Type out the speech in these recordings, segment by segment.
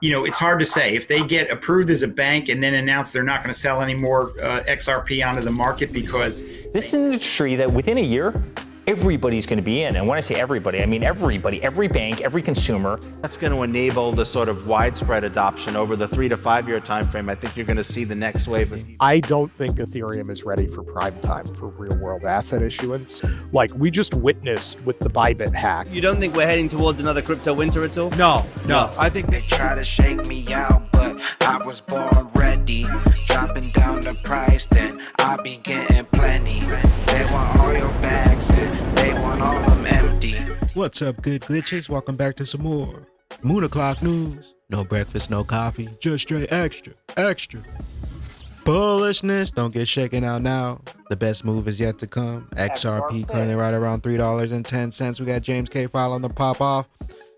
It's hard to say if they get approved as a bank and then announce they're not going to sell any more XRP onto the market because this is an industry that within a year, everybody's going to be in. And when I say everybody, I mean everybody, every bank, every consumer. That's going to enable the sort of widespread adoption over the 3 to 5 year time frame. I think you're going to see the next wave of I don't think Ethereum is ready for prime time for real world asset issuance. Like we just witnessed with the Bybit hack. You don't think we're heading towards another crypto winter at all? No. I think they try to shake me out, but I was born ready. Dropping down the price, then I'll be getting plenty. They want all your bags and they want all them empty. What's up, good glitches? Welcome back to some more Moon O'Clock News. No breakfast, no coffee, just straight extra. Bullishness, don't get shaken out now. The best move is yet to come. XRP currently right around $3.10. We got James K. filing the pop off.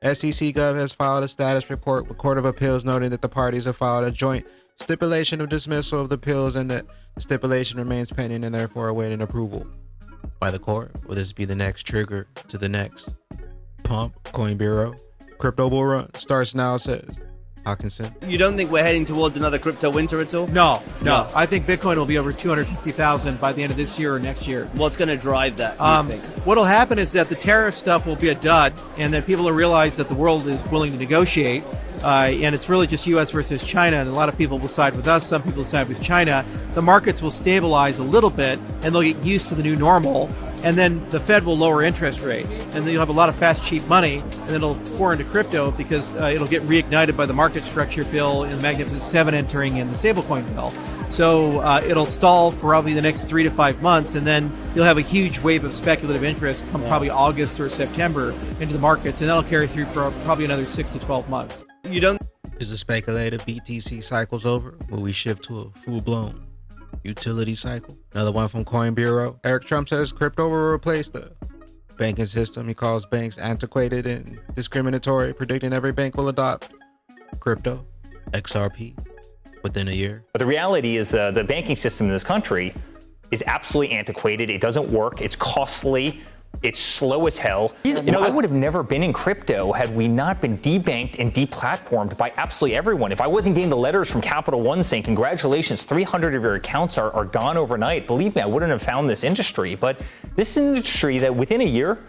SEC Gov has filed a status report with Court of Appeals noting that the parties have filed a joint stipulation of dismissal of the appeals and that the stipulation remains pending and therefore awaiting approval by the court. Will this be the next trigger to the next pump? Coin Bureau. Crypto bull run starts now, says Hawkinson. You don't think we're heading towards another crypto winter at all? No. I think Bitcoin will be over 250,000 by the end of this year or next year. What's going to drive that, you think? What'll happen is that the tariff stuff will be a dud, and that people will realize that the world is willing to negotiate, and it's really just U.S. versus China, and a lot of people will side with us, some people will side with China. The markets will stabilize a little bit, and they'll get used to the new normal, and then the Fed will lower interest rates, and then you'll have a lot of fast, cheap money, and then it'll pour into crypto because it'll get reignited by the market structure bill and the Magnificent Seven entering in the stablecoin bill. So it'll stall for probably the next 3 to 5 months, and then you'll have a huge wave of speculative interest come probably August or September into the markets, and that'll carry through for probably another 6 to 12 months. You don't. Is the speculative BTC cycles over? Will we shift to a full-blown utility cycle? Another one from Coin Bureau. Eric Trump says crypto will replace the banking system. He calls banks antiquated and discriminatory, predicting every bank will adopt crypto, XRP, within a year. But the reality is the banking system in this country is absolutely antiquated. It doesn't work. It's costly. It's slow as hell. I would have never been in crypto had we not been debanked and deplatformed by absolutely everyone. If I wasn't getting the letters from Capital One saying, congratulations, 300 of your accounts are gone overnight, believe me, I wouldn't have found this industry. But this is an industry that within a year,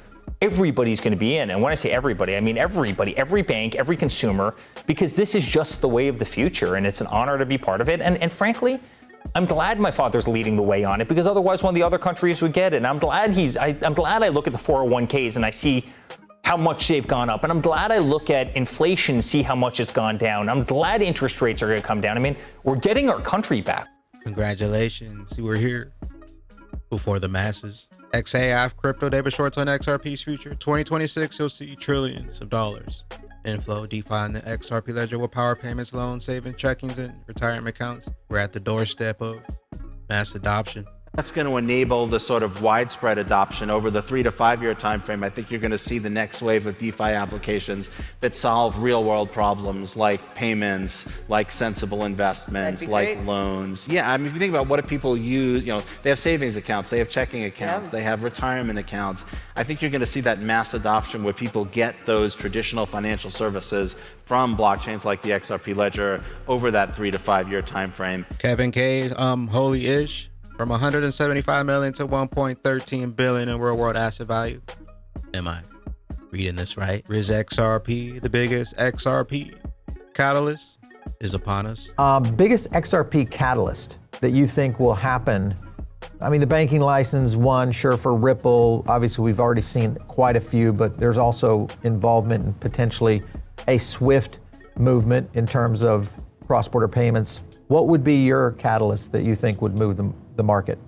everybody's going to be in. And when I say everybody, I mean everybody, every bank, every consumer, because this is just the way of the future. And it's an honor to be part of it. And frankly, I'm glad my father's leading the way on it, because otherwise one of the other countries would get it. And I'm glad I look at the 401ks and I see how much they've gone up. And I'm glad I look at inflation and see how much it's gone down. I'm glad interest rates are going to come down. I mean, we're getting our country back. Congratulations. We're here before the masses. XAF crypto debit shorts on XRP's future. 2026, you'll see trillions of dollars inflow. DeFi in the XRP ledger will power payments, loans, savings, checkings, and retirement accounts. We're at the doorstep of mass adoption. That's going to enable the sort of widespread adoption over the 3 to 5 year time frame. I think you're going to see the next wave of DeFi applications that solve real world problems like payments, like sensible investments, like loans. Yeah, I mean, if you think about what do people use, they have savings accounts, they have checking accounts, they have retirement accounts. I think you're going to see that mass adoption where people get those traditional financial services from blockchains like the XRP ledger over that 3 to 5 year time frame. Kevin K, holy-ish. From 175 million to 1.13 billion in real world asset value. Am I reading this right? Riz XRP, the biggest XRP catalyst, is upon us. Biggest XRP catalyst that you think will happen? I mean, the banking license one, sure, for Ripple. Obviously, we've already seen quite a few, but there's also involvement in potentially a SWIFT movement in terms of cross-border payments. What would be your catalyst that you think would move the market?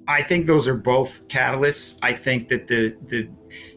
I think those are both catalysts. I think that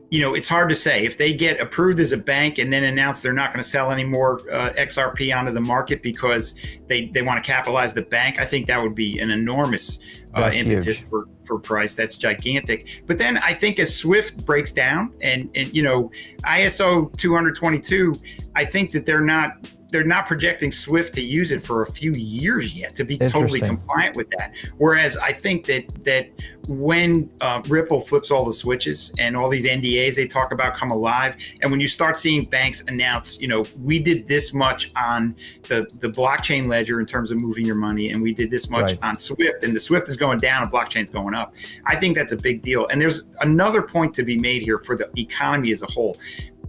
it's hard to say if they get approved as a bank and then announce they're not going to sell any more XRP onto the market because they want to capitalize the bank. I think that would be an enormous impetus for price. That's gigantic. But then I think as SWIFT breaks down and ISO 222, I think that they're not they're not projecting Swift to use it for a few years yet to be totally Interesting. compliant with that. Whereas I think that when Ripple flips all the switches and all these NDAs they talk about come alive, and when you start seeing banks announce, we did this much on the blockchain ledger in terms of moving your money, and we did this much on Swift, and the Swift is going down and blockchain's going up. I think that's a big deal. And there's another point to be made here for the economy as a whole.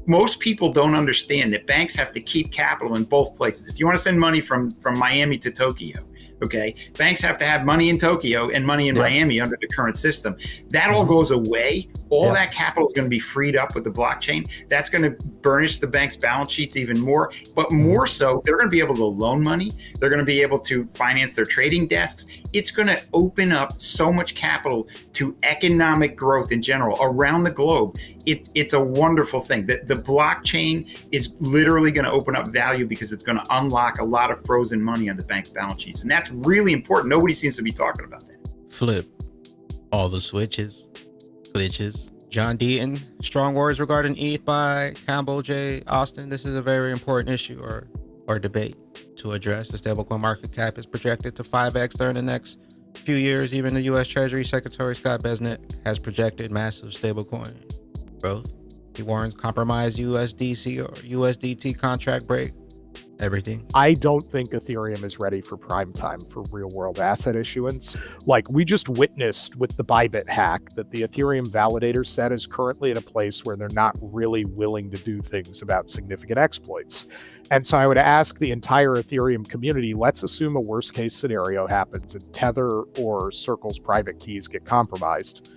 Most people don't understand that banks have to keep capital in both places. If you want to send money from Miami to Tokyo, okay, banks have to have money in Tokyo and money in Miami under the current system. That all goes away. All that capital is going to be freed up with the blockchain. That's going to burnish the bank's balance sheets even more. But more so, they're going to be able to loan money. They're going to be able to finance their trading desks. It's going to open up so much capital to economic growth in general around the globe. It's a wonderful thing. The blockchain is literally going to open up value because it's going to unlock a lot of frozen money on the bank's balance sheets. And that's really important. Nobody seems to be talking about that. Flip all the switches, glitches. John Deaton, strong words regarding ETH by Campbell J. Austin. This is a very important issue or debate to address. The stablecoin market cap is projected to 5x during the next few years. Even the U.S. Treasury Secretary Scott Bessent has projected massive stablecoin growth. He warns compromised USDC or USDT contract break everything. I don't think Ethereum is ready for prime time for real world asset issuance. Like we just witnessed with the Bybit hack that the Ethereum validator set is currently at a place where they're not really willing to do things about significant exploits. And so I would ask the entire Ethereum community, let's assume a worst case scenario happens and Tether or Circle's private keys get compromised,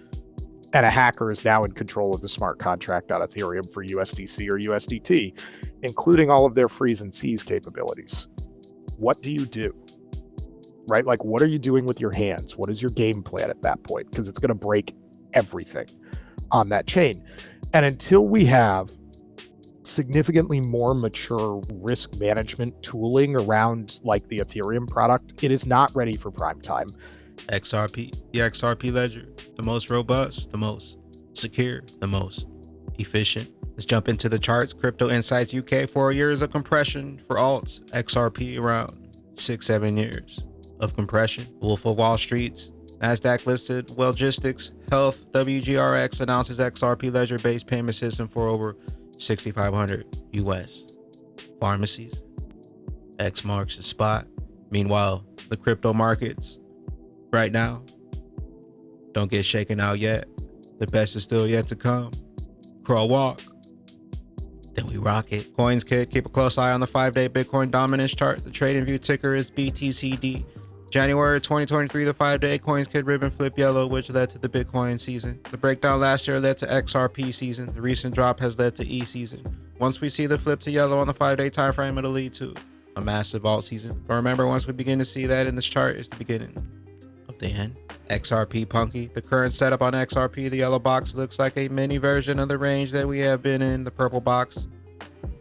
and a hacker is now in control of the smart contract on Ethereum for USDC or USDT, including all of their freeze and seize capabilities. What do you do? Right? Like, what are you doing with your hands? What is your game plan at that point? Because it's going to break everything on that chain. And until we have significantly more mature risk management tooling around like the Ethereum product, it is not ready for prime time. XRP, the XRP ledger, the most robust, the most secure, the most efficient. Let's jump into the charts. Crypto Insights UK, 4 years of compression for alts. XRP around 6-7 years of compression. Wolf of Wall Street's NASDAQ listed Wellgistics Health WGRX announces XRP ledger based payment system for over 6,500 US pharmacies. X marks the spot. Meanwhile, the crypto markets right now don't get shaken out yet. The best is still yet to come. Crawl, walk, then we rock it. Coins Kid, keep a close eye on the 5-day Bitcoin dominance chart. The trading view ticker is BTCD. January 2023, the 5-day Coins Kid ribbon flip yellow, which led to the Bitcoin season. The breakdown last year led to XRP season. The recent drop has led to E season. Once we see the flip to yellow on the 5-day time frame, it'll lead to a massive alt season. But remember, once we begin to see that in this chart, it's the beginning of the end. XRP Punky. The current setup on XRP, the yellow box, looks like a mini version of the range that we have been in, the purple box.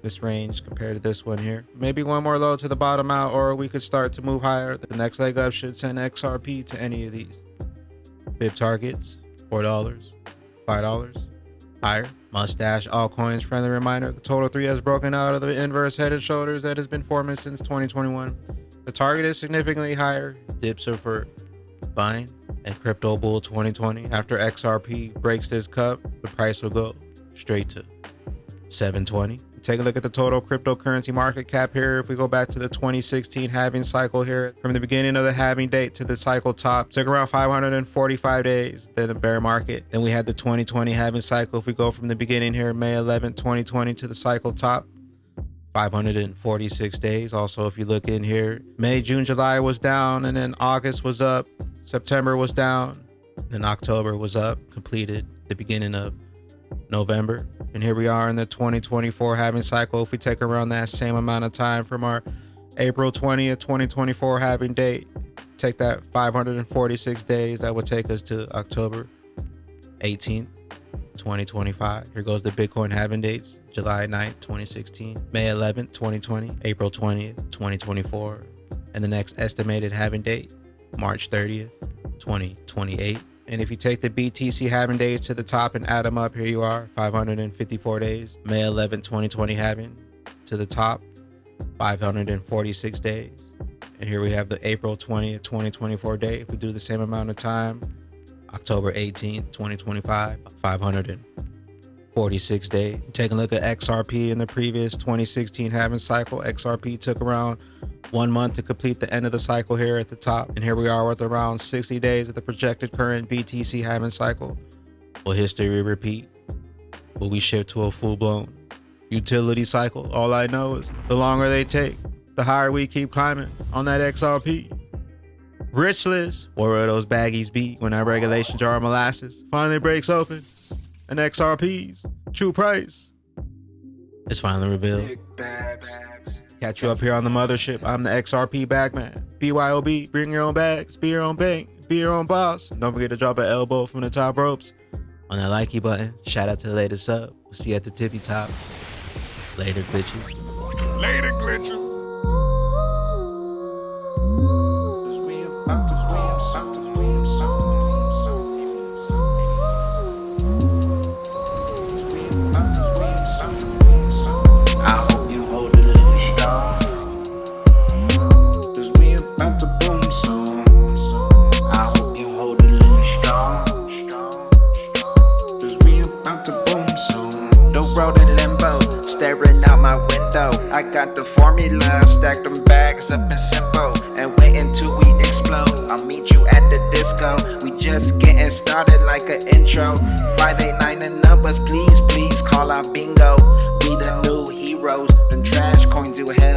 This range compared to this one here. Maybe one more low to the bottom out, or we could start to move higher. The next leg up should send XRP to any of these. Bib targets, $4, $5, higher. Mustache altcoins, friendly reminder, the total 3 has broken out of the inverse head and shoulders that has been forming since 2021. The target is significantly higher. Dips are for buying. And Crypto Bull 2020, after XRP breaks this cup, the price will go straight to 720. Take a look at the total cryptocurrency market cap here. If we go back to the 2016 halving cycle here, from the beginning of the halving date to the cycle top, took around 545 days, then the bear market. Then we had the 2020 halving cycle. If we go from the beginning here, May 11, 2020 to the cycle top, 546 days. Also, if you look in here, May, June, July was down, and then August was up, September was down, then October was up, completed the beginning of November. And here we are in the 2024 halving cycle. If we take around that same amount of time from our April 20th, 2024 halving date, take that 546 days, that would take us to October 18th, 2025. Here goes the Bitcoin halving dates: July 9th, 2016, May 11th, 2020, April 20th, 2024, and the next estimated halving date, March 30th, 2028. And if you take the BTC halving days to the top and add them up, here you are, 554 days. May 11, 2020 halving to the top, 546 days. And here we have the April 20th, 2024 date. If we do the same amount of time, October 18th, 2025, 546 days. Take a look at XRP in the previous 2016 halving cycle. XRP took around 1 month to complete the end of the cycle here at the top. And here we are with around 60 days of the projected current BTC halving cycle. Will history repeat? Will we shift to a full-blown utility cycle? All I know is the longer they take, the higher we keep climbing on that XRP. Rich list, where will those baggies be when that regulation jar of molasses finally breaks open and XRP's true price is finally revealed? Catch you up here on the mothership. I'm the XRP bagman. BYOB, bring your own bags, be your own bank, be your own boss. And don't forget to drop an elbow from the top ropes on that likey button. Shout out to the latest sub. We'll see you at the tippy top. Later, glitches. Later, glitches. Staring out my window, I got the formula, stacked them bags up and simple, and wait until we explode. I'll meet you at the disco, we just getting started like an intro. 589 the numbers, please, please call our bingo. We the new heroes, them trash coins you hell.